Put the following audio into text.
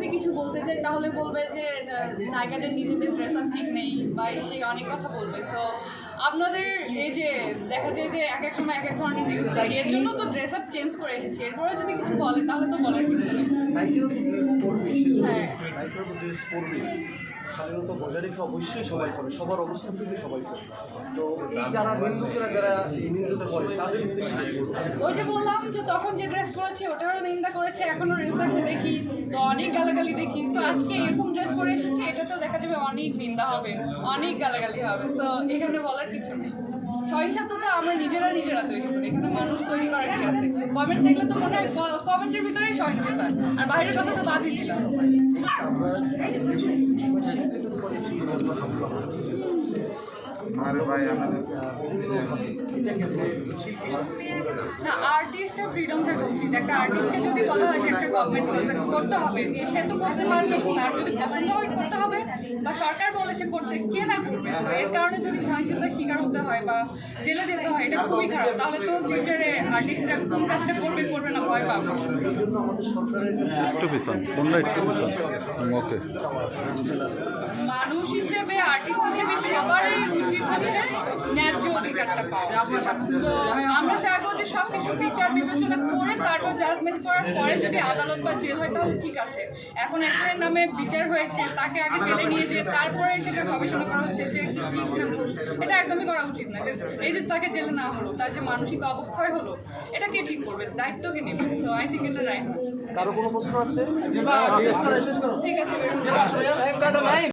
যদি কিছু বলতে চাই তাহলে বলবে যে নায়িকাদের নিজেদের ড্রেস আপ ঠিক নেই বা সে অনেক কথা বলবে। সো আপনাদের এই যে দেখা যায় যে এক এক সময় এক এক ধরনের নিউজ থাকে, এর জন্য তো ড্রেস আপ চেঞ্জ করে এসেছি, এরপরে যদি কিছু বলে তাহলে তো বলার কিছু নেই। হ্যাঁ, স্বাধীনতা বজায় রেখে অবশ্যই সবাই করে, সবার অবস্থান থেকে সবাই করে। তো এই যারা নিন্দুকেরা যারা এই নিন্দুটা করে তাদের উদ্দেশ্যে ওই যে বললাম যে তখন যে ড্রেস পরেছে ওটারও নিন্দা করেছে, এখনো রিলস আসে দেখি তো অনেক গালাগালি দেখি। সো আজকে এরকম ড্রেস পরে এসেছে, এটা তো দেখা যাবে অনেক নিন্দা হবে, অনেক গালাগালি হবে। সো এখানে বলার কিছু নেই। সহিংসতা তো আমরা নিজেরা তৈরি করি, এখানে মানুষ তৈরি করার কি আছে? কমেন্ট দেখলে তো মনে হয় কমেন্টের ভিতরেই সহিংসতা, আর বাইরের কথা তো বাদই দিলাম। না, আর্টিস্টের ফ্রিডম থাকা উচিত। একটা আর্টিস্টকে যদি বলা হয় যে একটা গভর্নমেন্ট করতে হবে, সে তো করতে পারবে। তার যদি পছন্দ হয় করতে হবে, বা সরকার বলেছে করতে, কে না করবে? এর কারণে যদি সহিংসতার শিকার হতে হয় বা জেলে যেতে হয়, এটা খুবই খারাপ। তাহলে তো ফিউচারে আর্টিস্টরা কোন কাজটা করবে না ভয় পাবে। একটু পিছন, তোমরা একটু পিছন। ওকে, মানুষ হিসেবে, আর্টিস্ট হিসেবে সবারই উচিত হচ্ছে ন্যায্য অধিকারটা পাওয়া। তো আমরা চাইবো যে সব কিছু বিচার বিবেচনা করে তারপর জাজমেন্ট করার পরে যদি আদালত বা জেল হয় তাহলে ঠিক আছে। এখন একজনের নামে বিচার হয়েছে, তাকে আগে জেলে নিয়ে যেয়ে তারপরে সেটা গবেষণা করা হচ্ছে সে কি ঠিক না ভুল, এটা একদমই করা উচিত না। এই যে তাকে জেলে না হলো, তার যে মানসিক অবক্ষয় হলো, এটা কে ঠিক করবে? দায়িত্ব কে নেবে? তো আই থিঙ্ক এটা রাইট। কারো কোনো প্রশ্ন আছে? ঠিক আছে।